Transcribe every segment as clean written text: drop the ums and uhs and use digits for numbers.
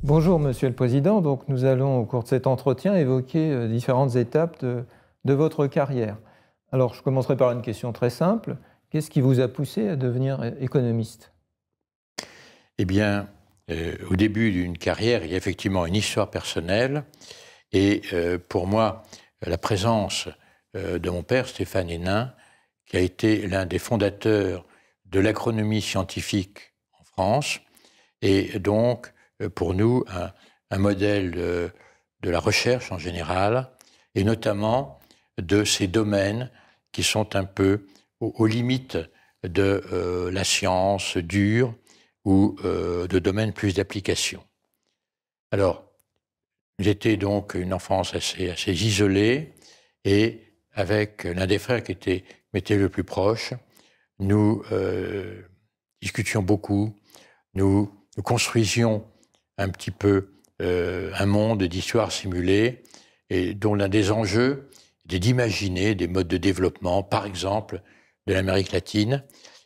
Bonjour Monsieur le Président, donc nous allons au cours de cet entretien évoquer différentes étapes de votre carrière. Alors je commencerai par une question très simple. Qu'est-ce qui vous a poussé à devenir économiste? Eh bien, au début d'une carrière, il y a effectivement une histoire personnelle. Et pour moi, la présence de mon père, Stéphane Hénin, qui a été l'un des fondateurs de l'agronomie scientifique en France, et donc pour nous un modèle de la recherche en général, et notamment de ces domaines qui sont un peu aux limites de la science dure ou de domaines plus d'application. Alors, j'étais donc une enfance assez isolée, et avec l'un des frères qui m'était le plus proche, nous discutions beaucoup, nous construisions un petit peu un monde d'histoire simulée, et dont l'un des enjeux était d'imaginer des modes de développement, par exemple, de l'Amérique latine.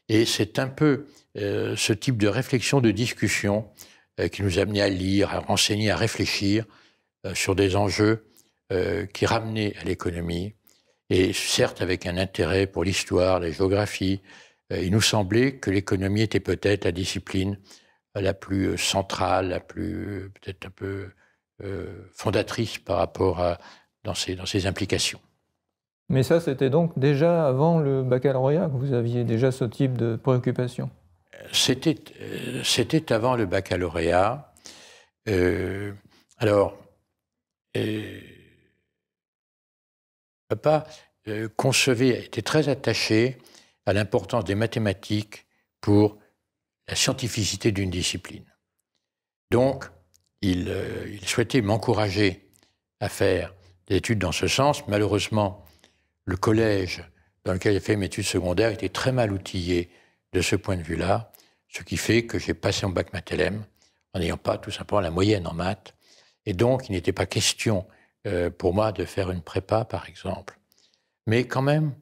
Et c'est un peu ce type de réflexion, de discussion qui nous amenait à lire, à renseigner, à réfléchir sur des enjeux qui ramenaient à l'économie, et certes avec un intérêt pour l'histoire, la géographie. Il nous semblait que l'économie était peut-être la discipline la plus centrale, la plus peut-être un peu fondatrice par rapport à dans ses implications. Mais ça, c'était donc déjà avant le baccalauréat que vous aviez déjà ce type de préoccupation? C'était avant le baccalauréat. Alors, papa était très attaché à l'importance des mathématiques pour la scientificité d'une discipline. Donc, il souhaitait m'encourager à faire des études dans ce sens. Malheureusement, le collège dans lequel j'ai fait mes études secondaires était très mal outillé de ce point de vue-là, ce qui fait que j'ai passé mon bac maths-LM en n'ayant pas tout simplement la moyenne en maths. Et donc, il n'était pas question pour moi de faire une prépa, par exemple. Mais quand même,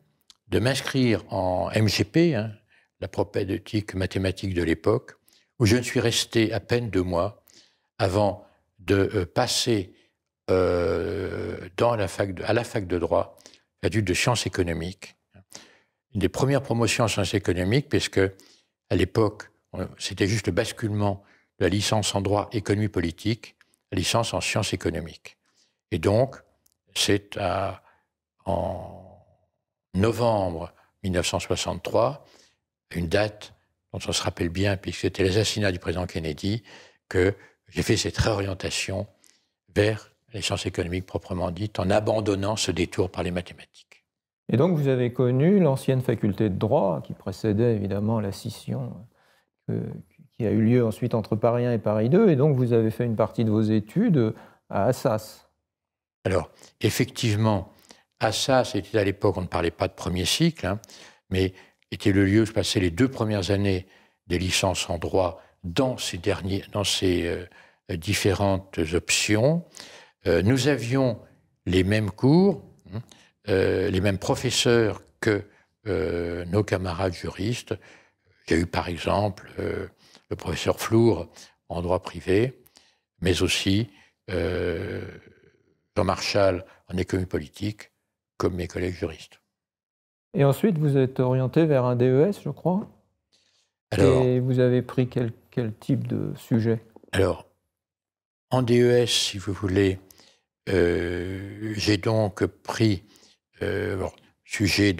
de m'inscrire en MGP, hein, la propédeutique mathématique de l'époque, où je ne suis resté à peine 2 mois avant de passer à la fac de droit, l'étude de sciences économiques. Une des premières promotions en sciences économiques, puisque à l'époque, c'était juste le basculement de la licence en droit économie politique, la licence en sciences économiques. Et donc, c'est en novembre 1963, une date dont on se rappelle bien, puisque c'était l'assassinat du président Kennedy, que j'ai fait cette réorientation vers les sciences économiques proprement dites, en abandonnant ce détour par les mathématiques. Et donc vous avez connu l'ancienne faculté de droit, qui précédait évidemment la scission qui a eu lieu ensuite entre Paris 1 et Paris 2, et donc vous avez fait une partie de vos études à Assas. Alors, effectivement, Assas était à l'époque, on ne parlait pas de premier cycle, hein, mais était le lieu où se passaient les 2 premières années des licences en droit dans ces différentes options. Nous avions les mêmes cours, les mêmes professeurs que nos camarades juristes. J'ai eu par exemple le professeur Flour en droit privé, mais aussi Jean Marchal en économie politique, comme mes collègues juristes. Et ensuite, vous êtes orienté vers un DES, je crois. Alors, et vous avez pris quel type de sujet? Alors, en DES, si vous voulez, j'ai donc pris sujet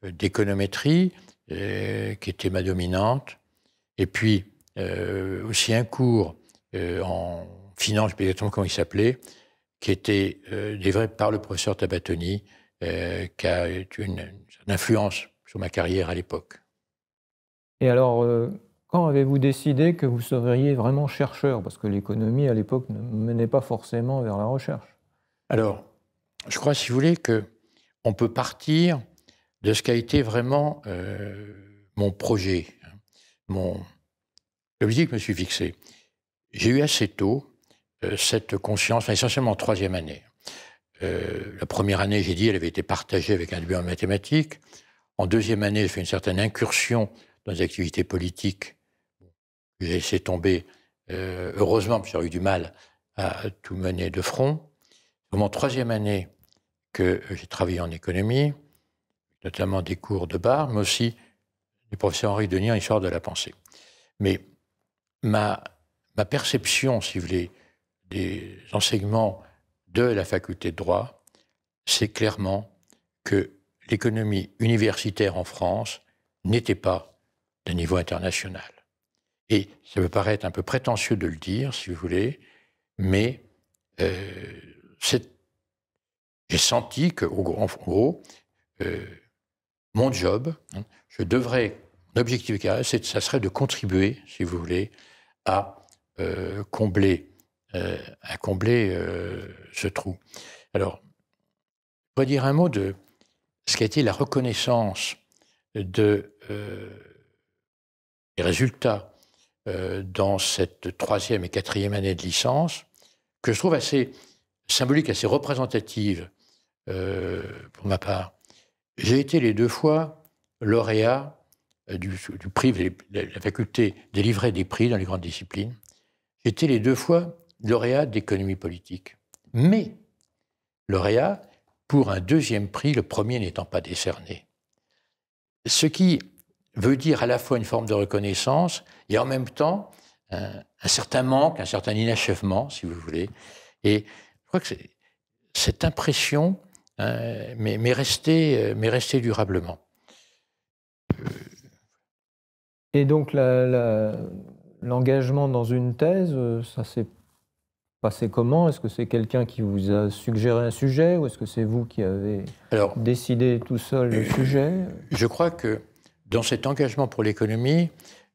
d'économétrie, qui était ma dominante, et puis aussi un cours en finance, je ne sais pas exactement comment il s'appelait, qui était livré par le professeur Tabatoni, qui a eu une influence sur ma carrière à l'époque. Et alors, quand avez-vous décidé que vous seriez vraiment chercheur? Parce que l'économie, à l'époque, ne menait pas forcément vers la recherche. Alors, je crois, si vous voulez, qu'on peut partir de ce qu'a été vraiment mon projet, l'objectif que je me suis fixé. J'ai eu assez tôt cette conscience, enfin, essentiellement en 3e année. La première année, j'ai dit, elle avait été partagée avec un début en mathématiques. En 2e année, j'ai fait une certaine incursion dans les activités politiques. J'ai laissé tomber heureusement, j'ai eu du mal à tout mener de front. C'est mon 3e année que j'ai travaillé en économie, notamment des cours de Barre, mais aussi du professeur Henri Denis en histoire de la pensée. Mais ma perception, si vous voulez, des enseignements de la faculté de droit, c'est clairement que l'économie universitaire en France n'était pas d'un niveau international. Et ça me paraît un peu prétentieux de le dire, si vous voulez, mais j'ai senti que, en gros, mon job, mon objectif, ça serait de contribuer, si vous voulez, à combler ce trou. Alors, je pourrais dire un mot de ce qu'a été la reconnaissance des résultats dans cette 3e et 4e année de licence, que je trouve assez symbolique, assez représentative pour ma part. J'ai été les 2 fois lauréat du prix, la faculté délivrait des prix dans les grandes disciplines. J'ai été les 2 fois lauréat d'économie politique. Mais lauréat pour un 2e prix, le premier n'étant pas décerné. Ce qui veut dire à la fois une forme de reconnaissance et en même temps un certain manque, un certain inachèvement, si vous voulez. Et je crois que cette impression m'est restée durablement. Et donc l'engagement dans une thèse, ça s'est passé comment? Est-ce que c'est quelqu'un qui vous a suggéré un sujet ou est-ce que c'est vous qui avez décidé tout seul le sujet? Je crois que dans cet engagement pour l'économie,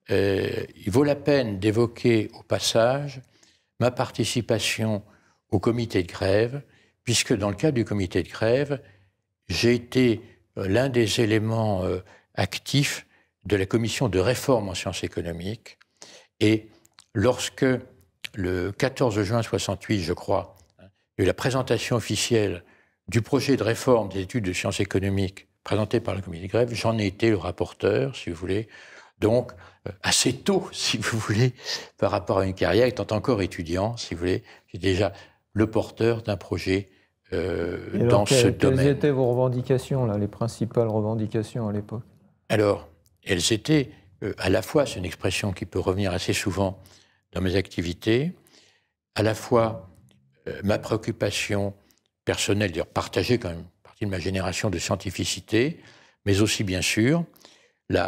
il vaut la peine d'évoquer au passage ma participation au comité de grève, puisque dans le cadre du comité de grève, j'ai été l'un des éléments actifs de la commission de réforme en sciences économiques. Et lorsque, le 14 juin 1968, je crois, il y a eu la présentation officielle du projet de réforme des études de sciences économiques présenté par le comité de grève, j'en ai été le rapporteur, si vous voulez. Donc, assez tôt, si vous voulez, par rapport à une carrière, étant encore étudiant, si vous voulez, j'étais déjà le porteur d'un projet dans ce domaine. Quelles étaient vos revendications, là, les principales revendications à l'époque? Alors, elles étaient à la fois, c'est une expression qui peut revenir assez souvent dans mes activités, à la fois ma préoccupation personnelle, d'ailleurs partagée quand même, partie de ma génération de scientificité, mais aussi bien sûr les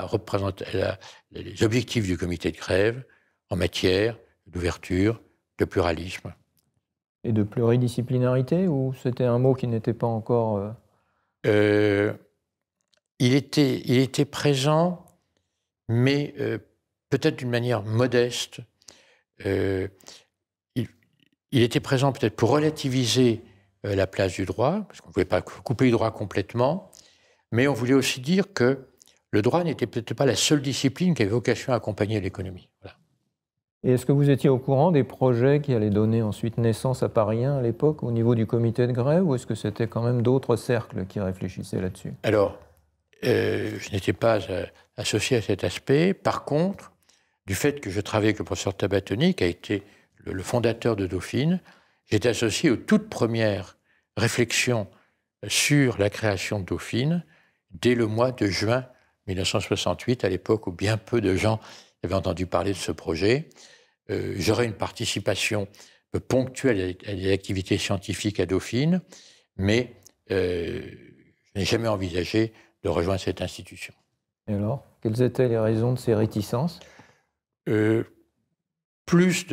objectifs du comité de grève en matière d'ouverture, de pluralisme. Et de pluridisciplinarité, ou c'était un mot qui n'était pas encore... Il était présent, mais peut-être d'une manière modeste. Il était présent peut-être pour relativiser la place du droit, parce qu'on ne pouvait pas couper le droit complètement, mais on voulait aussi dire que le droit n'était peut-être pas la seule discipline qui avait vocation à accompagner l'économie. Voilà. Et est-ce que vous étiez au courant des projets qui allaient donner ensuite naissance à Paris 1 à l'époque, au niveau du comité de grève, ou est-ce que c'était quand même d'autres cercles qui réfléchissaient là-dessus? Alors, je n'étais pas associé à cet aspect. Par contre, du fait que je travaillais avec le professeur Tabatoni, qui a été le fondateur de Dauphine, j'étais associé aux toutes premières réflexions sur la création de Dauphine dès le mois de juin 1968, à l'époque où bien peu de gens avaient entendu parler de ce projet. J'aurais une participation ponctuelle à des activités scientifiques à Dauphine, mais je n'ai jamais envisagé de rejoindre cette institution. Et alors, quelles étaient les raisons de ces réticences? Plus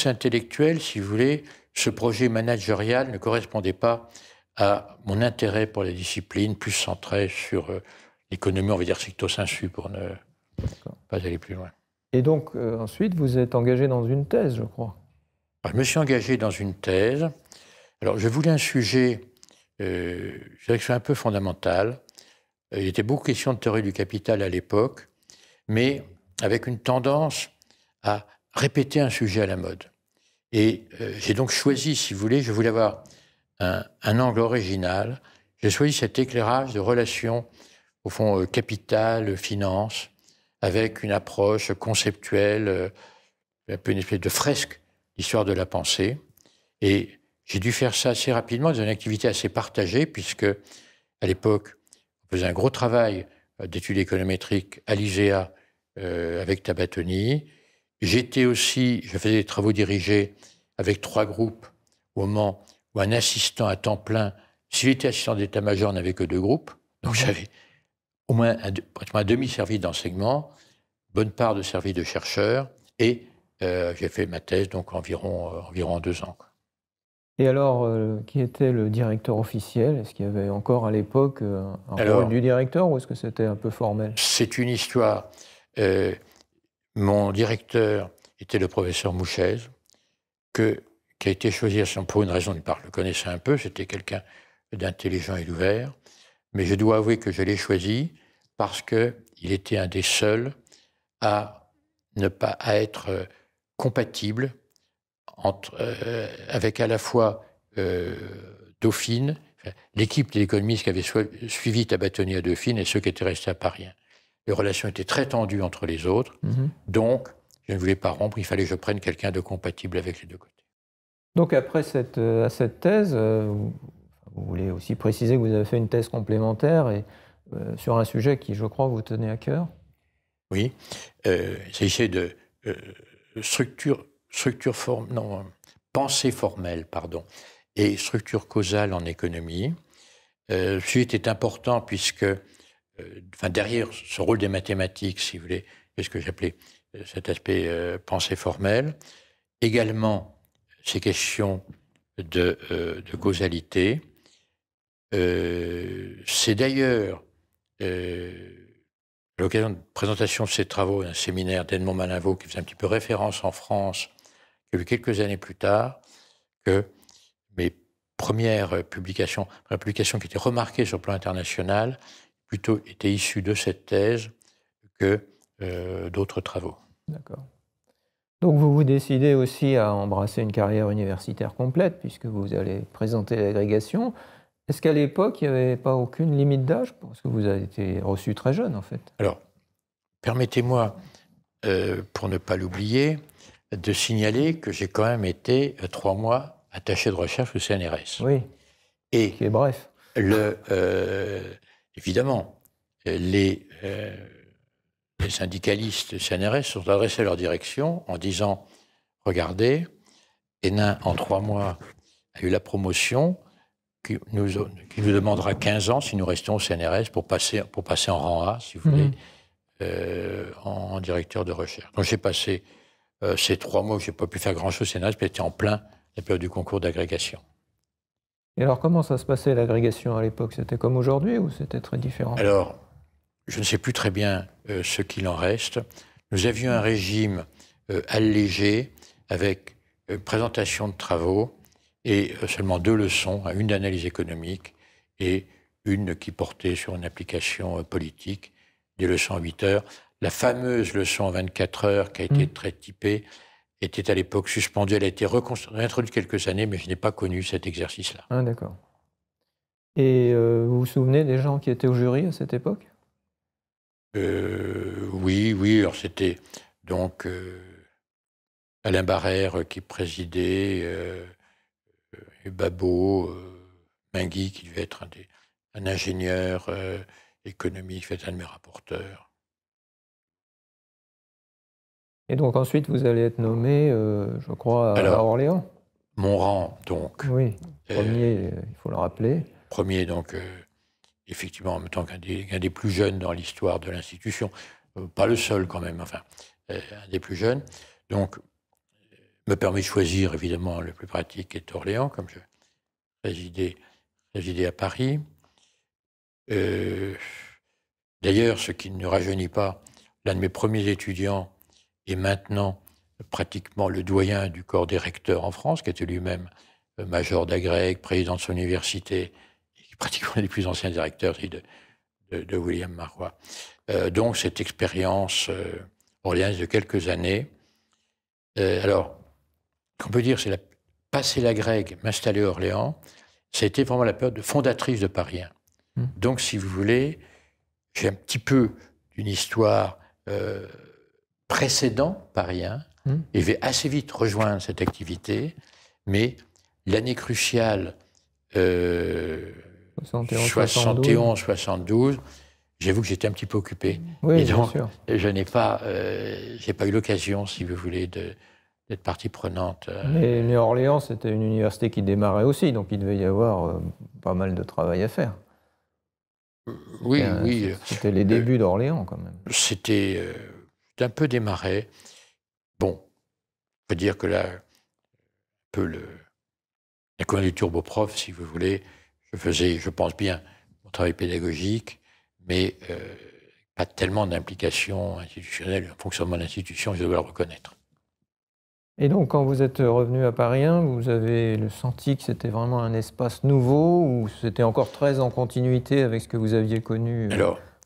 intellectuel, si vous voulez. Ce projet managérial ne correspondait pas à mon intérêt pour les disciplines, plus centré sur l'économie, on va dire stricto sensu, pour ne pas aller plus loin. Et donc, ensuite, vous êtes engagé dans une thèse, je crois. Alors, je me suis engagé dans une thèse. Alors, je voulais un sujet, je dirais que c'est un peu fondamental. Il était beaucoup question de théorie du capital à l'époque, mais avec une tendance à répéter un sujet à la mode. Et j'ai donc choisi, si vous voulez, je voulais avoir un angle original. J'ai choisi cet éclairage de relations, au fond, capital, finance, avec une approche conceptuelle, un peu une espèce de fresque d'histoire de la pensée. Et j'ai dû faire ça assez rapidement, dans une activité assez partagée, puisque à l'époque, on faisait un gros travail d'études économétriques à l'ISEA avec Tabatoni. Je faisais des travaux dirigés avec 3 groupes au moment où un assistant à temps plein, s'il était assistant d'état-major, on n'avait que 2 groupes. Donc j'avais au moins pratiquement un demi-service d'enseignement, bonne part de service de chercheur, et j'ai fait ma thèse donc environ 2 ans. Et alors, qui était le directeur officiel? Est-ce qu'il y avait encore à l'époque un rôle du directeur ou est-ce que c'était un peu formel? C'est une histoire. Mon directeur était le professeur Mouchez, qui a été choisi pour une raison, je le connaissais un peu, c'était quelqu'un d'intelligent et d'ouvert, mais je dois avouer que je l'ai choisi parce qu'il était un des seuls à ne pas être compatible avec à la fois Dauphine, l'équipe des économistes qui avait suivi Tabatoni à Dauphine et ceux qui étaient restés à Paris. Les relations étaient très tendues entre les autres, donc je ne voulais pas rompre, il fallait que je prenne quelqu'un de compatible avec les 2 côtés. Donc après cette thèse, vous voulez aussi préciser que vous avez fait une thèse complémentaire et, sur un sujet qui, je crois, vous tenait à cœur. Oui, il s'agissait de pensée formelle, et structure causale en économie. Le sujet était important puisque, derrière ce rôle des mathématiques, si vous voulez, c'est ce que j'appelais cet aspect pensée formelle, également ces questions de causalité. C'est d'ailleurs à l'occasion de présentation de ces travaux, un séminaire d'Edmond Malinvaud qui faisait un petit peu référence en France, qui a eu quelques années plus tard, que mes premières publications qui étaient remarquées sur le plan international, plutôt étaient issues de cette thèse que d'autres travaux. D'accord. Donc vous vous décidez aussi à embrasser une carrière universitaire complète, puisque vous allez présenter l'agrégation. Est-ce qu'à l'époque, il n'y avait pas aucune limite d'âge? Parce que vous avez été reçu très jeune, en fait. Alors, permettez-moi, pour ne pas l'oublier, de signaler que j'ai quand même été 3 mois attaché de recherche au CNRS. Oui, et qui est bref. Évidemment, les syndicalistes CNRS sont adressés à leur direction en disant « Regardez, Hénin, en 3 mois, a eu la promotion qui nous demandera 15 ans si nous restons au CNRS pour passer en rang A, si vous voulez, en directeur de recherche. » Donc j'ai passé ces 3 mois où je n'ai pas pu faire grand-chose au CNRS, mais j'étais en plein la période du concours d'agrégation. Et alors, comment ça se passait l'agrégation à l'époque? C'était comme aujourd'hui ou c'était très différent? Alors, je ne sais plus très bien ce qu'il en reste. Nous avions un régime allégé avec présentation de travaux et seulement 2 leçons, une d'analyse économique et une qui portait sur une application politique, des leçons à 8 heures. La fameuse leçon à 24 heures qui a été très typée était à l'époque suspendue. Elle a été réintroduite quelques années, mais je n'ai pas connu cet exercice-là. Ah, d'accord. Et vous vous souvenez des gens qui étaient au jury à cette époque? Oui. Alors c'était donc Alain Barrère qui présidait, et Babot, Mingui qui devait être un ingénieur économique, qui fait un de mes rapporteurs. Et donc ensuite, vous allez être nommé, je crois, à Orléans. Mon rang, donc. Oui, premier, il faut le rappeler. Premier, donc, effectivement, en même temps qu'un des plus jeunes dans l'histoire de l'institution. Pas le seul, quand même, enfin, un des plus jeunes. Donc, me permet de choisir, évidemment, le plus pratique est Orléans, comme je résidais à Paris. D'ailleurs, ce qui ne rajeunit pas, l'un de mes premiers étudiants est maintenant pratiquement le doyen du corps des recteurs en France, qui était lui-même major d'agrég, président de son université, et qui est pratiquement un des plus anciens directeurs de William Marois. Donc, cette expérience orléanaise de quelques années. Alors, qu'on peut dire, c'est passer l'agrég, m'installer à Orléans, ça a été vraiment la période fondatrice de Paris 1. Donc, si vous voulez, j'ai un petit peu d'une histoire précédent Paris 1 et vais assez vite rejoindre cette activité, mais l'année cruciale 71-72, j'avoue que j'étais un petit peu occupé. Oui, et donc, bien sûr. je n'ai pas, j'ai pas eu l'occasion, si vous voulez, d'être partie prenante. Mais Orléans, c'était une université qui démarrait aussi, donc il devait y avoir pas mal de travail à faire. Oui, oui. C'était les débuts d'Orléans, quand même. C'était un peu démarré. Bon, on peut dire que là, un peu la conduite turboprof, si vous voulez, je faisais, je pense bien, mon travail pédagogique, mais pas tellement d'implication institutionnelle, un fonctionnement de l'institution, je dois le reconnaître. Et donc, quand vous êtes revenu à Paris 1, vous avez senti que c'était vraiment un espace nouveau ou c'était encore très en continuité avec ce que vous aviez connu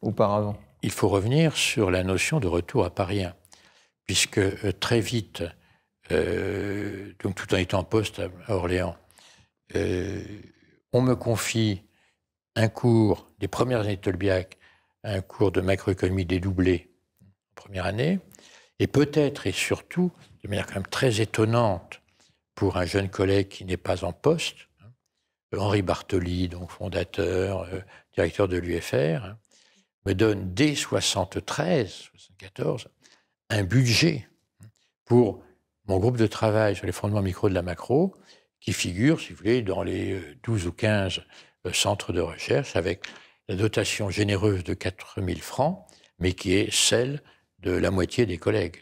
auparavant? Il faut revenir sur la notion de retour à Paris 1, puisque très vite, donc tout en étant en poste à Orléans, on me confie un cours des premières années de Tolbiac, un cours de macroéconomie dédoublé en première année, et peut-être et surtout, de manière quand même très étonnante pour un jeune collègue qui n'est pas en poste, Henri Bartoli, donc fondateur, directeur de l'UFR, me donne dès 73-74 un budget pour mon groupe de travail sur les fondements micro de la macro, qui figure, si vous voulez, dans les 12 ou 15 centres de recherche, avec la dotation généreuse de 4 000 francs, mais qui est celle de la moitié des collègues.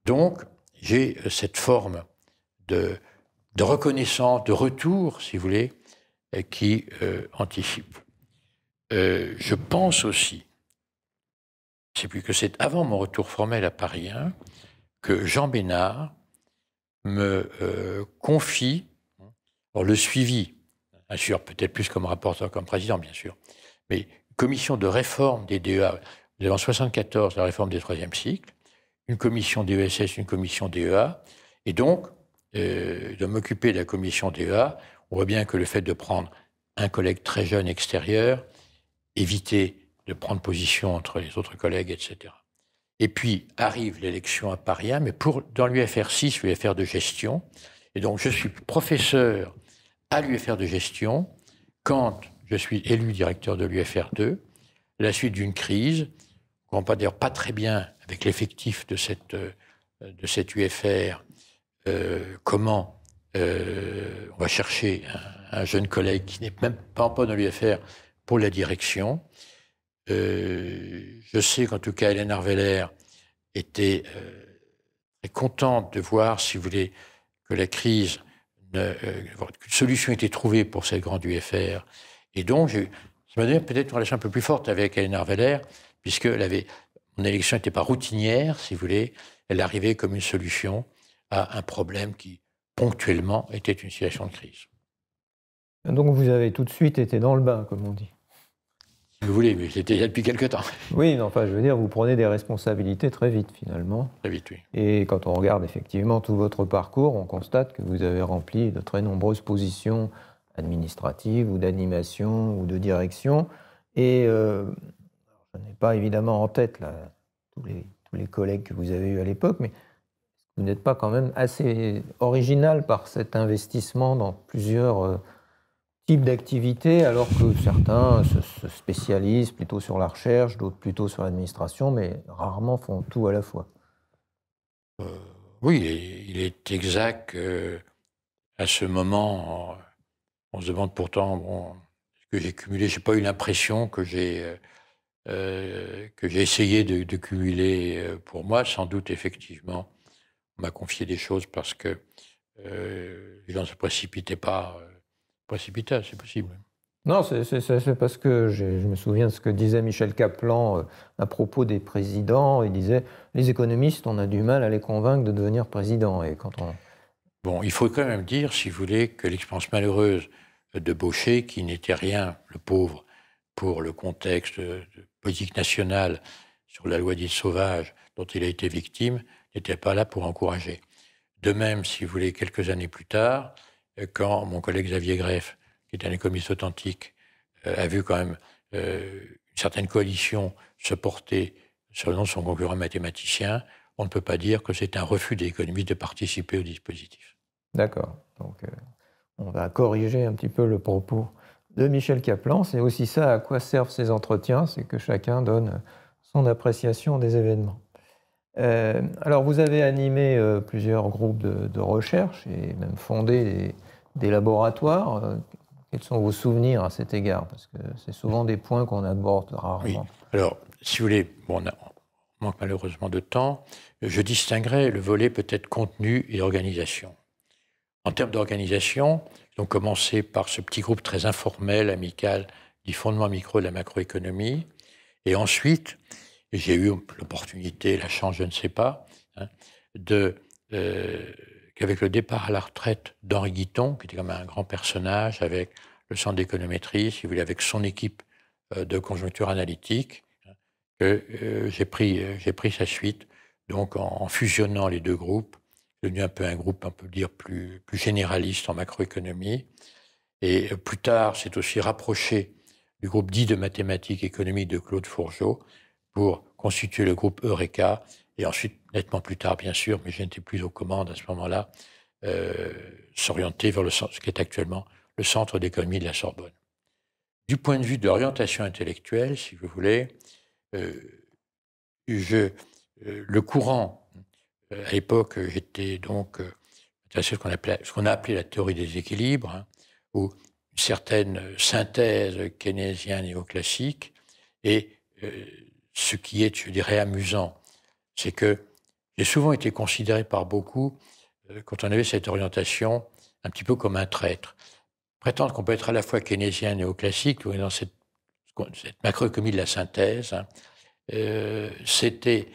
Donc, j'ai cette forme de reconnaissance, de retour, si vous voulez, qui anticipe. Je pense aussi, c'est plus que c'est avant mon retour formel à Paris 1, que Jean Bénard me confie, alors le suivi, bien sûr, peut-être plus comme rapporteur, comme président, bien sûr, mais une commission de réforme des DEA, en 1974, la réforme des troisième cycles, une commission DESS, une commission DEA, et donc, de m'occuper de la commission DEA, on voit bien que le fait de prendre un collègue très jeune extérieur, éviter de prendre position entre les autres collègues, etc. Et puis arrive l'élection à Paris 1, mais dans l'UFR 6, l'UFR de gestion. Et donc je suis professeur à l'UFR de gestion quand je suis élu directeur de l'UFR 2, à la suite d'une crise, on ne comprend d'ailleurs pas très bien avec l'effectif de cette UFR, comment on va chercher un jeune collègue qui n'est même pas dans l'UFR pour la direction. Je sais qu'en tout cas, Hélène Arveller était très contente de voir, si vous voulez, que la crise, qu'une solution était trouvée pour cette grande UFR. Et donc, ça m'a donné peut-être une relation un peu plus forte avec Hélène Arveller, puisque mon élection n'était pas routinière, si vous voulez. Elle arrivait comme une solution à un problème qui, ponctuellement, était une situation de crise. Donc, vous avez tout de suite été dans le bain, comme on dit. Si vous voulez, mais j'étais là depuis quelque temps. Oui, mais enfin, je veux dire, vous prenez des responsabilités très vite, finalement. Très vite, oui. Et quand on regarde effectivement tout votre parcours, on constate que vous avez rempli de très nombreuses positions administratives ou d'animation ou de direction. Et je n'ai pas évidemment en tête là, tous les collègues que vous avez eus à l'époque, mais vous n'êtes pas quand même assez original par cet investissement dans plusieurs types d'activités, alors que certains se spécialisent plutôt sur la recherche, d'autres plutôt sur l'administration, mais rarement font tout à la fois. Oui, il est exact qu'à ce moment, on se demande pourtant ce que j'ai cumulé. Je n'ai pas eu l'impression que j'ai essayé de cumuler pour moi. Sans doute, effectivement, on m'a confié des choses parce que les gens ne se précipitaient pas. C'est possible. Non, c'est parce que je me souviens de ce que disait Michel Kaplan à propos des présidents. Il disait « Les économistes, on a du mal à les convaincre de devenir président. » Et quand on... Bon, il faut quand même dire, si vous voulez, que l'expérience malheureuse de Bauchet, qui n'était rien, le pauvre, pour le contexte de politique nationale sur la loi dite sauvage dont il a été victime, n'était pas là pour encourager. De même, si vous voulez, quelques années plus tard, quand mon collègue Xavier Greff, qui est un économiste authentique, a vu quand même une certaine coalition se porter sur le nom de son concurrent mathématicien, on ne peut pas dire que c'est un refus des économistes de participer au dispositif. D'accord. Donc, on va corriger un petit peu le propos de Michel Kaplan. C'est aussi ça à quoi servent ces entretiens, c'est que chacun donne son appréciation des événements. Alors, vous avez animé plusieurs groupes de recherche et même fondé des laboratoires. Quels sont vos souvenirs à cet égard? Parce que c'est souvent des points qu'on aborde rarement. Oui. Alors, si vous voulez, bon, on manque malheureusement de temps. Je distinguerai le volet peut-être contenu et organisation. En termes d'organisation, ils ont commencé par ce petit groupe très informel, amical, du fondement micro de la macroéconomie. Et ensuite, j'ai eu l'opportunité, la chance, je ne sais pas, hein, qu'avec le départ à la retraite d'Henri Guiton, qui était quand même un grand personnage, avec le centre d'économétrie, si vous voulez, avec son équipe de conjoncture analytique, que j'ai pris sa suite, donc en fusionnant les deux groupes, devenu un peu un groupe, on peut dire, plus généraliste en macroéconomie. Et plus tard, c'est aussi rapproché du groupe dit de mathématiques économiques de Claude Fourgeot pour constituer le groupe Eureka. Et ensuite, nettement plus tard, bien sûr, mais je n'étais plus aux commandes à ce moment-là, s'orienter vers ce qui est actuellement le Centre d'économie de la Sorbonne. Du point de vue de l'orientation intellectuelle, si vous voulez, le courant, à l'époque, j'étais donc intéressé à ce qu'on a appelé la théorie des équilibres, hein, ou une certaine synthèse keynésienne néoclassique. Et ce qui est, je dirais, amusant, c'est que j'ai souvent été considéré par beaucoup, quand on avait cette orientation, un petit peu comme un traître. Prétendre qu'on peut être à la fois keynésien et néoclassique, dans cette macroéconomie de la synthèse, hein, c'était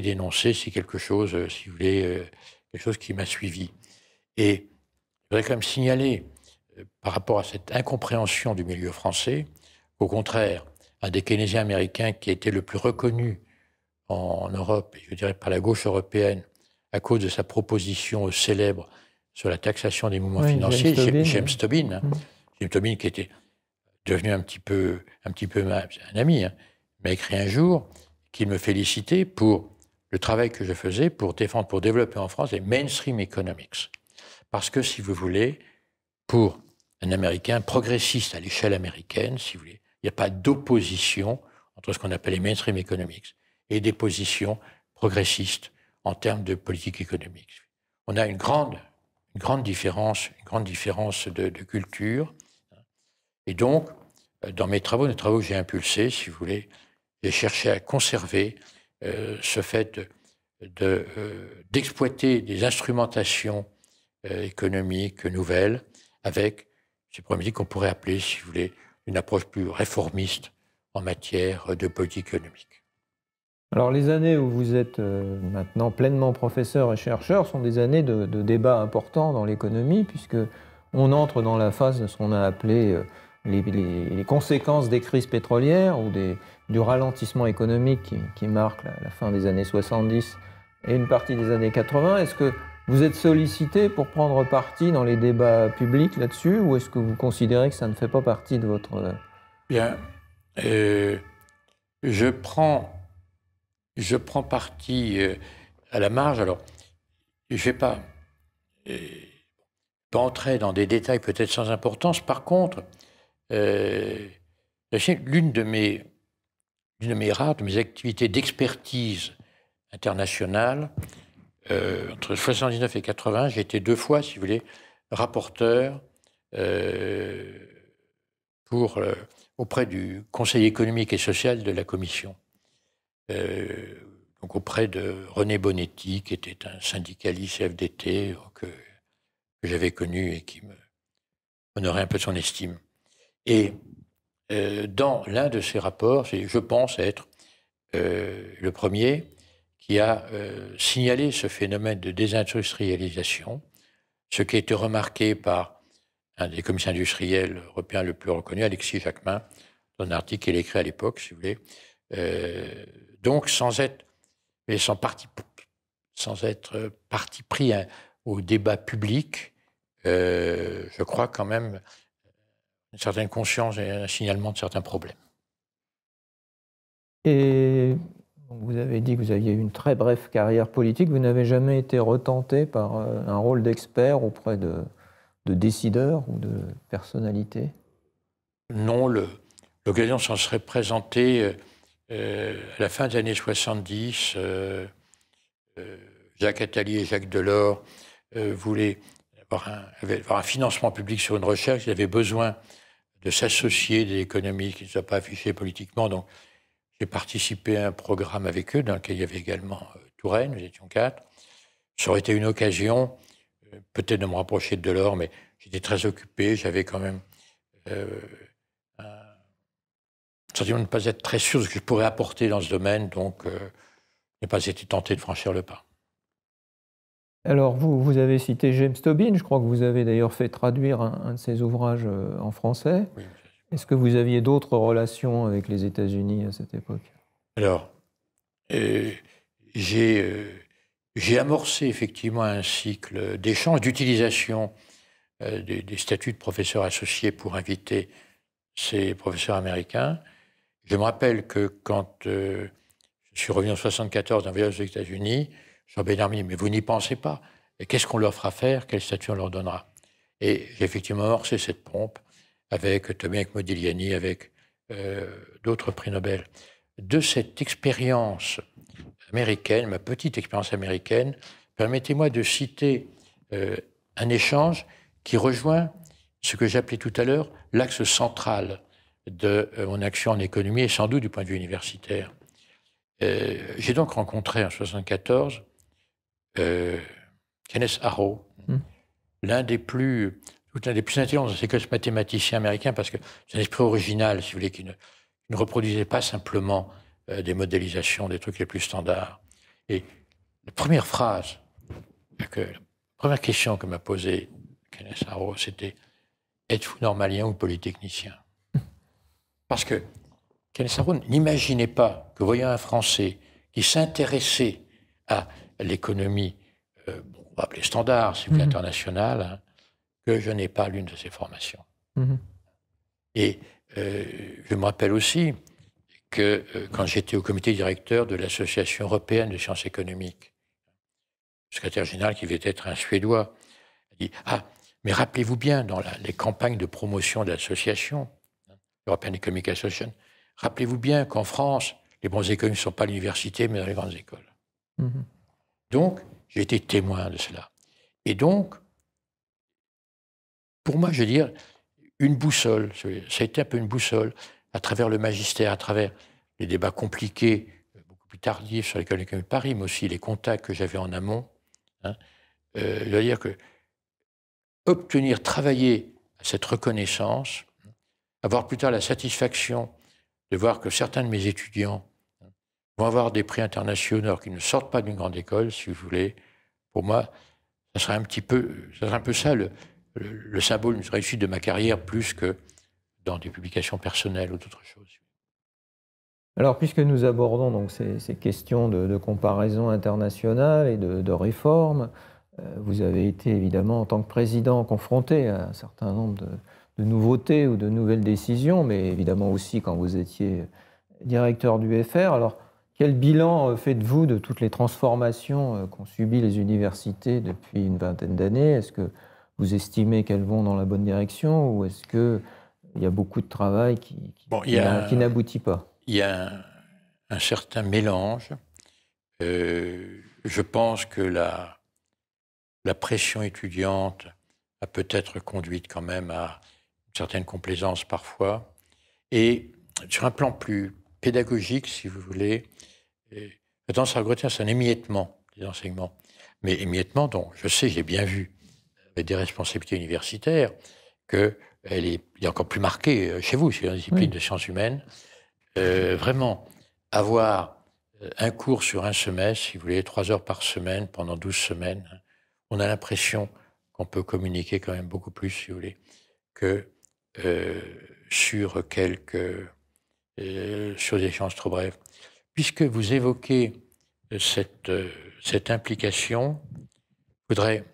dénoncé, c'est quelque chose, si vous voulez, quelque chose qui m'a suivi. Et je voudrais quand même signaler, par rapport à cette incompréhension du milieu français, qu'au contraire, un des keynésiens américains qui a été le plus reconnu en Europe, et je dirais par la gauche européenne, à cause de sa proposition célèbre sur la taxation des mouvements financiers, James Tobin, hein, James Tobin qui était devenu un petit peu un ami, hein, m'a écrit un jour qu'il me félicitait pour le travail que je faisais pour développer en France les mainstream economics. Parce que, si vous voulez, pour un Américain progressiste à l'échelle américaine, si vous voulez, il n'y a pas d'opposition entre ce qu'on appelle les mainstream economics et des positions progressistes en termes de politique économique. On a une grande différence de culture. Et donc, dans les travaux que j'ai impulsés, si vous voulez, j'ai cherché à conserver ce fait d'exploiter des instrumentations économiques nouvelles avec ces problématiques qu'on pourrait appeler, si vous voulez, une approche plus réformiste en matière de politique économique. Alors les années où vous êtes maintenant pleinement professeur et chercheur sont des années de débats importants dans l'économie, puisque on entre dans la phase de ce qu'on a appelé les conséquences des crises pétrolières ou du ralentissement économique qui marque la fin des années 70 et une partie des années 80. Est-ce que vous êtes sollicité pour prendre parti dans les débats publics là-dessus, ou est-ce que vous considérez que ça ne fait pas partie de votre... Bien, je prends parti à la marge. Alors, je ne vais pas entrer dans des détails peut-être sans importance. Par contre, l'une de mes activités d'expertise internationale, entre 79 et 80, j'ai été 2 fois, si vous voulez, rapporteur auprès du Conseil économique et social de la Commission. Donc auprès de René Bonetti, qui était un syndicaliste FDT que j'avais connu et qui me honorait un peu de son estime. Et dans l'un de ces rapports, je pense être le premier qui a signalé ce phénomène de désindustrialisation, ce qui a été remarqué par un des commissaires industriels européens le plus reconnu, Alexis Jacquemin, dans un article qu'il a écrit à l'époque, si vous voulez. Donc, sans être parti pris au débat public, je crois quand même une certaine conscience et un signalement de certains problèmes. Et Donc vous avez dit que vous aviez une très brève carrière politique. Vous n'avez jamais été retenté par un rôle d'expert auprès de décideurs ou de personnalités? Non, l'occasion s'en serait présentée à la fin des années 70. Jacques Attali et Jacques Delors voulaient avoir un financement public sur une recherche. Ils avaient besoin de s'associer des économistes qui ne soient pas affichés politiquement. Donc, j'ai participé à un programme avec eux, dans lequel il y avait également Touraine, nous étions 4. Ça aurait été une occasion, peut-être de me rapprocher de Delors, mais j'étais très occupé, j'avais quand même un sentiment de ne pas être très sûr de ce que je pourrais apporter dans ce domaine, donc je n'ai pas été tenté de franchir le pas. Alors, vous avez cité James Tobin, je crois que vous avez d'ailleurs fait traduire un de ses ouvrages en français. Oui. Est-ce que vous aviez d'autres relations avec les États-Unis à cette époque? Alors, j'ai amorcé effectivement un cycle d'échanges, d'utilisation des statuts de professeur associé pour inviter ces professeurs américains. Je me rappelle que quand je suis revenu en 1974 d'un voyage aux États-Unis, Jean Bénard me dit « Mais vous n'y pensez pas. Qu'est-ce qu'on leur fera faire? Quel statut on leur donnera ?» Et j'ai effectivement amorcé cette pompe avec Tobin, avec Modigliani, avec d'autres prix Nobel. De cette expérience américaine, ma petite expérience américaine, permettez-moi de citer un échange qui rejoint ce que j'appelais tout à l'heure l'axe central de mon action en économie, et sans doute du point de vue universitaire. J'ai donc rencontré en 1974 Kenneth Arrow, l'un des plus intelligents de ces mathématiciens américains, parce que c'est un esprit original, si vous voulez, qui ne reproduisait pas simplement des modélisations, des trucs les plus standards. Et la première phrase, la première question que m'a posée Kenneth Arrow, c'était « Êtes-vous normalien ou polytechnicien ?» Parce que Kenneth Arrow n'imaginait pas que, voyant un Français qui s'intéressait à l'économie, on va appeler standard, si vous voulez, internationale, hein, que je n'ai pas l'une de ces formations. Et je me rappelle aussi que quand j'étais au comité directeur de l'Association européenne de sciences économiques, le secrétaire général, qui devait être un Suédois, a dit « Ah, mais rappelez-vous bien, dans les campagnes de promotion de l'association, European Economic Association, rappelez-vous bien qu'en France, les bons économistes ne sont pas à l'université, mais dans les grandes écoles. » Donc, j'ai été témoin de cela. Et donc, pour moi, je veux dire, une boussole, ça a été un peu une boussole, à travers le magistère, à travers les débats compliqués, beaucoup plus tardifs sur l'école d'économie de Paris, mais aussi les contacts que j'avais en amont. Hein, je veux dire que obtenir, travailler à cette reconnaissance, avoir plus tard la satisfaction de voir que certains de mes étudiants vont avoir des prix internationaux qui ne sortent pas d'une grande école, si vous voulez, pour moi, ça serait un peu ça le symbole d'une réussite de ma carrière, plus que dans des publications personnelles ou d'autres choses. Alors, puisque nous abordons donc ces questions de comparaison internationale et de réforme, vous avez été évidemment, en tant que président, confronté à un certain nombre de nouveautés ou de nouvelles décisions, mais évidemment aussi quand vous étiez directeur du FR. Alors, quel bilan faites-vous de toutes les transformations qu'ont subies les universités depuis une vingtaine d'années? Est-ce que vous estimez qu'elles vont dans la bonne direction ou est-ce qu'il y a beaucoup de travail qui n'aboutit pas? Il y a un certain mélange. Je pense que la pression étudiante a peut-être conduit quand même à une certaine complaisance parfois. Et sur un plan plus pédagogique, si vous voulez, j'ai tendance à regretter un émiettement des enseignements. Mais émiettement dont je sais, j'ai bien vu, avec des responsabilités universitaires, qu'il est encore plus marqué chez vous, c'est une discipline de sciences humaines. Vraiment, avoir un cours sur un semestre, si vous voulez, 3 heures par semaine, pendant 12 semaines, on a l'impression qu'on peut communiquer quand même beaucoup plus, si vous voulez, que sur des échanges trop brefs. Puisque vous évoquez cette implication, je voudrais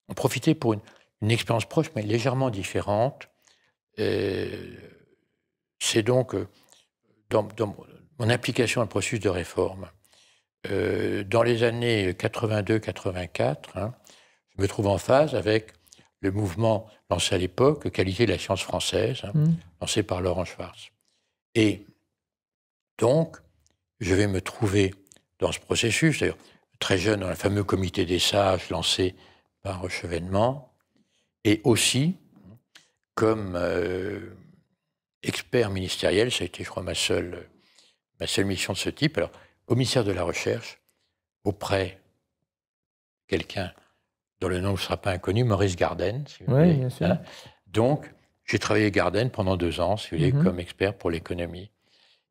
en profiter pour une expérience proche, mais légèrement différente. C'est donc, dans mon implication dans le processus de réforme. Dans les années 82-84, hein, je me trouve en phase avec le mouvement lancé à l'époque, Qualité de la science française, hein, lancé par Laurent Schwartz. Et donc, je vais me trouver dans ce processus, d'ailleurs très jeune, dans le fameux comité des sages lancé par Chevènement, et aussi comme expert ministériel, ça a été, je crois, ma seule mission de ce type, alors au ministère de la Recherche, auprès de quelqu'un dont le nom ne sera pas inconnu, Maurice Garden, si vous voulez. Bien sûr. Hein. Donc, j'ai travaillé avec Garden pendant 2 ans, si vous voulez, comme expert pour l'économie.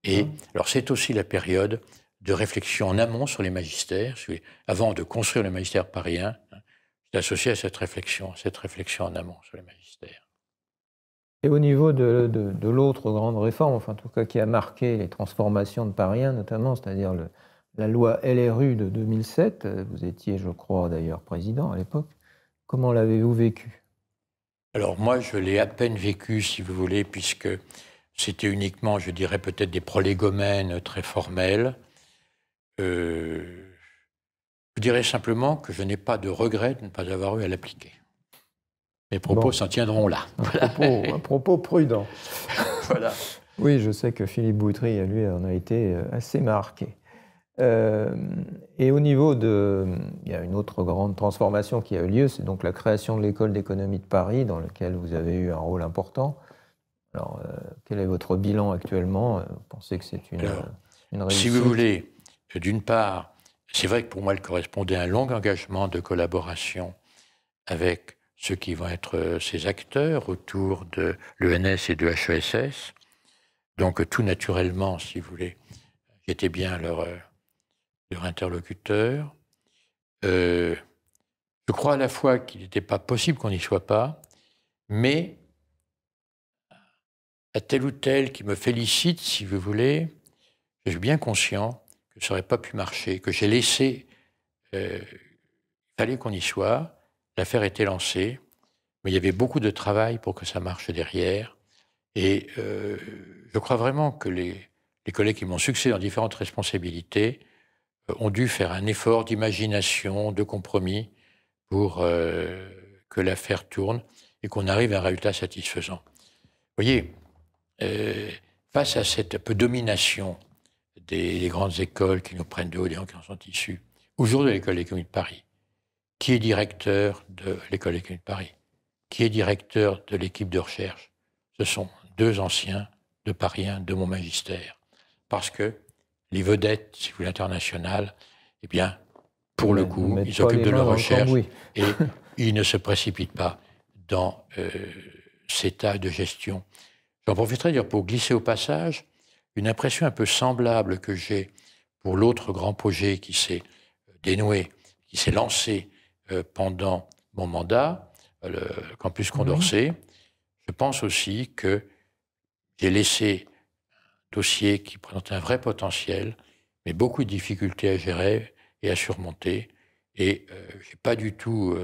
Et alors, c'est aussi la période de réflexion en amont sur les magistères. Si vous voulez, avant de construire le magistère parisien, hein, j'étais associé à cette réflexion en amont sur les magistères. Et au niveau de l'autre grande réforme, enfin en tout cas qui a marqué les transformations de Paris 1 notamment, c'est-à-dire la loi LRU de 2007, vous étiez, je crois, d'ailleurs président à l'époque. Comment l'avez-vous vécu? Alors moi, je l'ai à peine vécu, si vous voulez, puisque c'était uniquement, je dirais, peut-être des prolégomènes très formels. Je dirais simplement que je n'ai pas de regret de ne pas avoir eu à l'appliquer. Mes propos s'en tiendront là. Un propos prudent. Voilà. Oui, je sais que Philippe Boutry, lui, en a été assez marqué. Et au niveau il y a une autre grande transformation qui a eu lieu, c'est donc la création de l'École d'économie de Paris, dans laquelle vous avez eu un rôle important. Alors, quel est votre bilan actuellement? Vous pensez que c'est une réussite? Si vous voulez, d'une part, c'est vrai que pour moi, elle correspondait à un long engagement de collaboration avec ceux qui vont être ces acteurs autour de l'ENS et de HESS. Donc, tout naturellement, si vous voulez, j'étais bien leur interlocuteur. Je crois à la fois qu'il n'était pas possible qu'on n'y soit pas, mais à tel ou tel qui me félicite, si vous voulez, je suis bien conscient que ça n'aurait pas pu marcher, que j'ai laissé... il fallait qu'on y soit, l'affaire était lancée, mais il y avait beaucoup de travail pour que ça marche derrière. Et je crois vraiment que les collègues qui m'ont succédé dans différentes responsabilités ont dû faire un effort d'imagination, de compromis pour que l'affaire tourne et qu'on arrive à un résultat satisfaisant. Vous voyez, face à cette peu domination des grandes écoles qui nous prennent de haut, des gens qui en sont issus, aujourd'hui l'école d'économie de Paris, qui est directeur de l'école d'économie de Paris, qui est directeur de l'équipe de recherche, ce sont 2 anciens de Paris 1 de mon magistère. Parce que les vedettes, si vous voulez, internationales, eh bien, pour le coup, ils s'occupent de leur recherche et ils ne se précipitent pas dans ces tas de gestion. J'en profiterai d'ailleurs pour glisser au passage une impression un peu semblable que j'ai pour l'autre grand projet qui s'est dénoué, qui s'est lancé pendant mon mandat, le campus Condorcet. Je pense aussi que j'ai laissé un dossier qui présente un vrai potentiel, mais beaucoup de difficultés à gérer et à surmonter. Et je n'ai pas du tout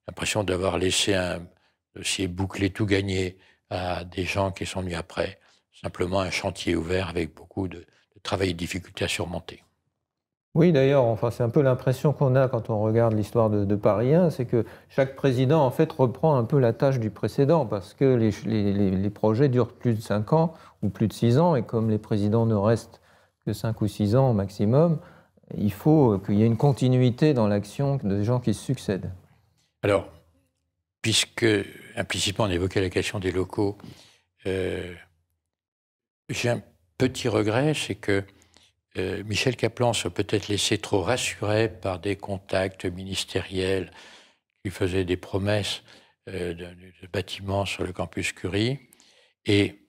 l'impression d'avoir laissé un dossier bouclé, tout gagné à des gens qui sont venus après. Simplement un chantier ouvert avec beaucoup de travail et de difficultés à surmonter. Oui, d'ailleurs, enfin, c'est un peu l'impression qu'on a quand on regarde l'histoire de Paris 1, c'est que chaque président, en fait, reprend un peu la tâche du précédent, parce que les projets durent plus de 5 ans ou plus de 6 ans, et comme les présidents ne restent que 5 ou 6 ans au maximum, il faut qu'il y ait une continuité dans l'action des gens qui se succèdent. Alors, puisque implicitement on évoquait la question des locaux, j'ai un petit regret, c'est que Michel Kaplan se peut-être laissé trop rassurer par des contacts ministériels qui faisaient des promesses de bâtiments sur le campus Curie. Et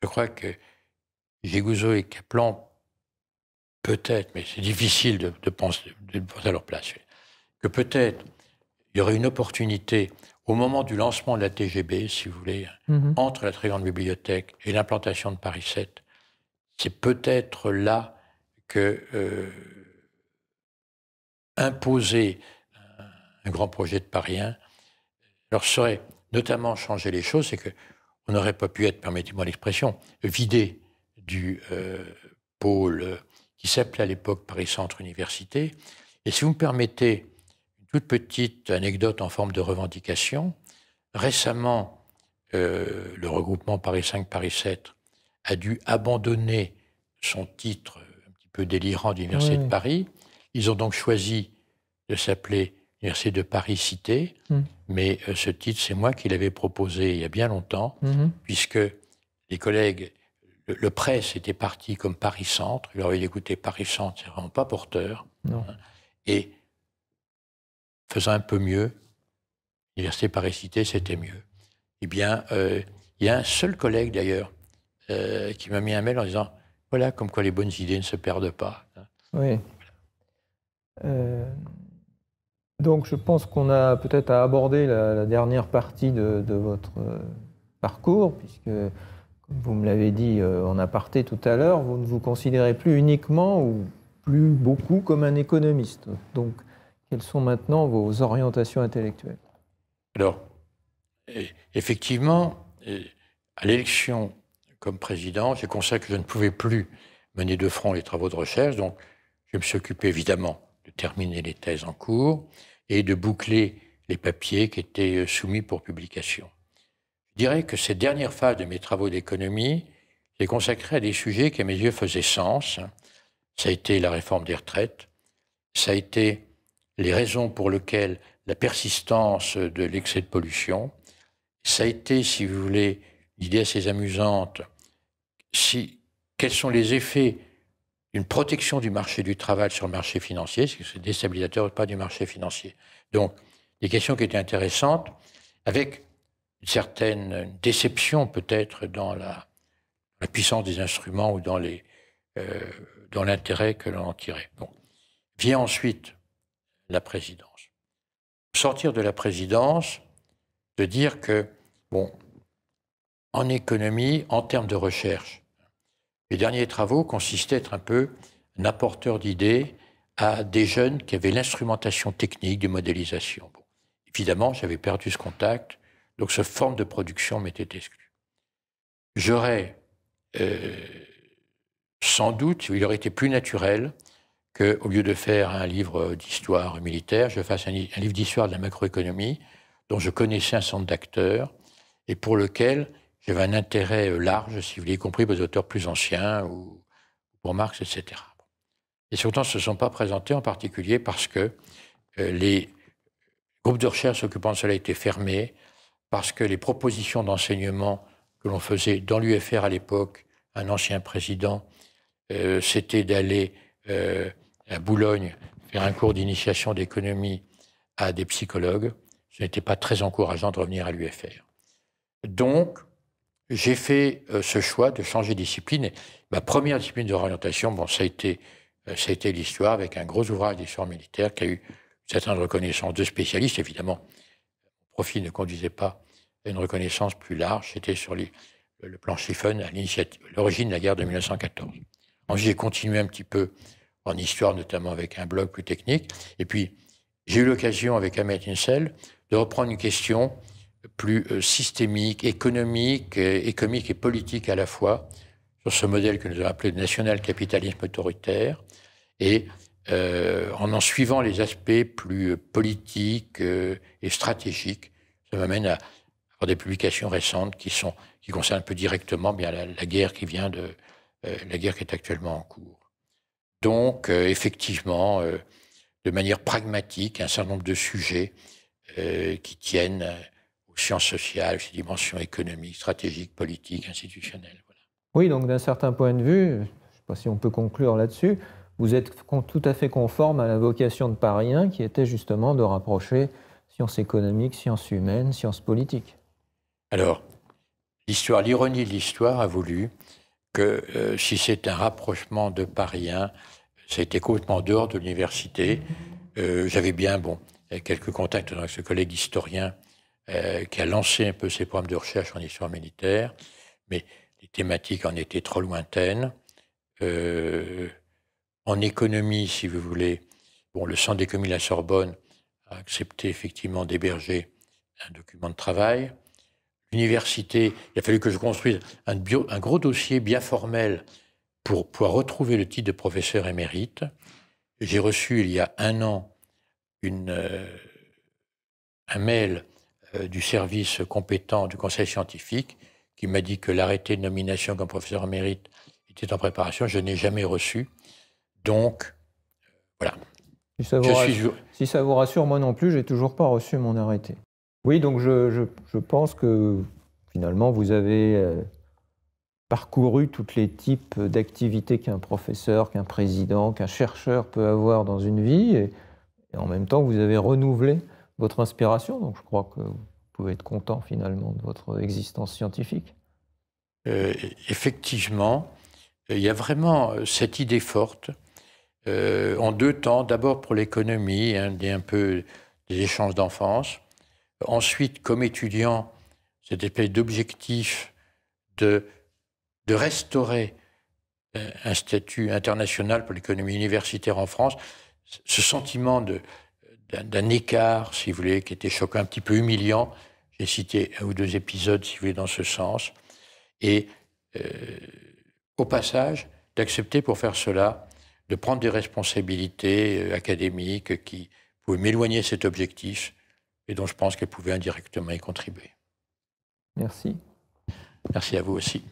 je crois que Gégouzeau et Kaplan, peut-être, mais c'est difficile de penser à leur place, que peut-être il y aurait une opportunité au moment du lancement de la TGB, si vous voulez, entre la très grande bibliothèque et l'implantation de Paris 7. C'est peut-être là que imposer un grand projet de Paris 1 leur serait notamment changer les choses, c'est qu'on n'aurait pas pu être, permettez-moi l'expression, vidé du pôle qui s'appelait à l'époque Paris Centre Université. Et si vous me permettez une toute petite anecdote en forme de revendication, récemment, le regroupement Paris 5, Paris 7 a dû abandonner son titre un petit peu délirant d'Université de Paris. Ils ont donc choisi de s'appeler Université de Paris-Cité, mais ce titre, c'est moi qui l'avais proposé il y a bien longtemps, puisque les collègues, le presse était parti comme Paris-Centre, il leur avait dit, écoutez, Paris-Centre, c'est vraiment pas porteur, et faisant un peu mieux, Université Paris-Cité, c'était mieux. Eh bien, il y a un seul collègue d'ailleurs qui m'a mis un mail en disant, voilà, comme quoi les bonnes idées ne se perdent pas. Oui. Donc, je pense qu'on a peut-être à aborder la dernière partie de votre parcours, puisque, comme vous me l'avez dit en aparté tout à l'heure, vous ne vous considérez plus uniquement ou plus beaucoup comme un économiste. Donc, quelles sont maintenant vos orientations intellectuelles? Alors, effectivement, à l'élection comme président, j'ai constaté que je ne pouvais plus mener de front les travaux de recherche, donc je me suis occupé évidemment de terminer les thèses en cours et de boucler les papiers qui étaient soumis pour publication. Je dirais que cette dernière phase de mes travaux d'économie, j'ai consacré à des sujets qui, à mes yeux, faisaient sens. Ça a été la réforme des retraites, ça a été les raisons pour lesquelles la persistance de l'excès de pollution, ça a été, si vous voulez, l'idée assez amusante, quels sont les effets d'une protection du marché du travail sur le marché financier, parce que c'est déstabilisateur pas du marché financier. Donc, des questions qui étaient intéressantes, avec une certaine déception peut-être dans la puissance des instruments ou dans l'intérêt que l'on en tirait. Bon. Vient ensuite la présidence. Sortir de la présidence, de dire que, bon, en économie, en termes de recherche, les derniers travaux consistaient à être un peu un apporteur d'idées à des jeunes qui avaient l'instrumentation technique de modélisation. Bon. Évidemment, j'avais perdu ce contact, donc cette forme de production m'était exclue. J'aurais sans doute, il aurait été plus naturel qu'au lieu de faire un livre d'histoire militaire, je fasse un livre d'histoire de la macroéconomie dont je connaissais un certain nombre d'acteurs et pour lequel j'avais un intérêt large, si vous voulez, y compris pour des auteurs plus anciens ou pour Marx, etc. Et surtout, ne se sont pas présentés en particulier parce que les groupes de recherche occupant de cela étaient fermés, parce que les propositions d'enseignement que l'on faisait dans l'UFR à l'époque, un ancien président, c'était d'aller à Boulogne faire un cours d'initiation d'économie à des psychologues. Ce n'était pas très encourageant de revenir à l'UFR. Donc, j'ai fait ce choix de changer de discipline. Et ma première discipline d'orientation, bon, ça a été l'histoire, avec un gros ouvrage d'histoire militaire qui a eu une certaine reconnaissance de spécialistes. Évidemment, mon profil ne conduisait pas à une reconnaissance plus large. C'était sur le plan Schiffen, à l'origine de la guerre de 1914. Ensuite, j'ai continué un petit peu en histoire, notamment avec un blog plus technique. Et puis, j'ai eu l'occasion, avec Ahmet Insel, de reprendre une question plus systémique, économique et politique à la fois, sur ce modèle que nous avons appelé le national-capitalisme autoritaire, et en suivant les aspects plus politiques et stratégiques. Ça m'amène à avoir des publications récentes qui concernent un peu directement bien la guerre qui est actuellement en cours. Donc, effectivement, de manière pragmatique, un certain nombre de sujets qui tiennent aux sciences sociales, aux dimensions économiques, stratégiques, politiques, institutionnelles. Voilà. Oui, donc d'un certain point de vue, je ne sais pas si on peut conclure là-dessus, vous êtes tout à fait conforme à la vocation de Paris 1 qui était justement de rapprocher sciences économiques, sciences humaines, sciences politiques. Alors, l'ironie de l'histoire a voulu que si c'est un rapprochement de Paris 1, ça a été complètement en dehors de l'université. J'avais bien quelques contacts avec ce collègue historien qui a lancé un peu ses programmes de recherche en histoire militaire, mais les thématiques en étaient trop lointaines. En économie, si vous voulez, le Centre d'économie de la Sorbonne a accepté effectivement d'héberger un document de travail. L'université, il a fallu que je construise un gros dossier bien formel pour pouvoir retrouver le titre de professeur émérite. J'ai reçu il y a 1 an un mail du service compétent du conseil scientifique qui m'a dit que l'arrêté de nomination comme professeur émérite était en préparation. Je n'ai jamais reçu. Donc, voilà. Si ça vous rassure, moi non plus, j'ai toujours pas reçu mon arrêté. Oui, donc je pense que finalement, vous avez parcouru tous les types d'activités qu'un professeur, qu'un président, qu'un chercheur peut avoir dans une vie, et en même temps, vous avez renouvelé votre inspiration. Donc je crois que vous pouvez être content finalement de votre existence scientifique. Effectivement, il y a vraiment cette idée forte, en 2 temps. D'abord pour l'économie, un peu des échanges d'enfance. Ensuite, comme étudiant, cette espèce d'objectif de restaurer un statut international pour l'économie universitaire en France. Ce sentiment d'un écart, si vous voulez, qui était choquant, un petit peu humiliant. J'ai cité 1 ou 2 épisodes, si vous voulez, dans ce sens. Et au passage, d'accepter pour faire cela, de prendre des responsabilités académiques qui pouvaient m'éloigner de cet objectif et dont je pense qu'elles pouvaient indirectement y contribuer. Merci. Merci à vous aussi.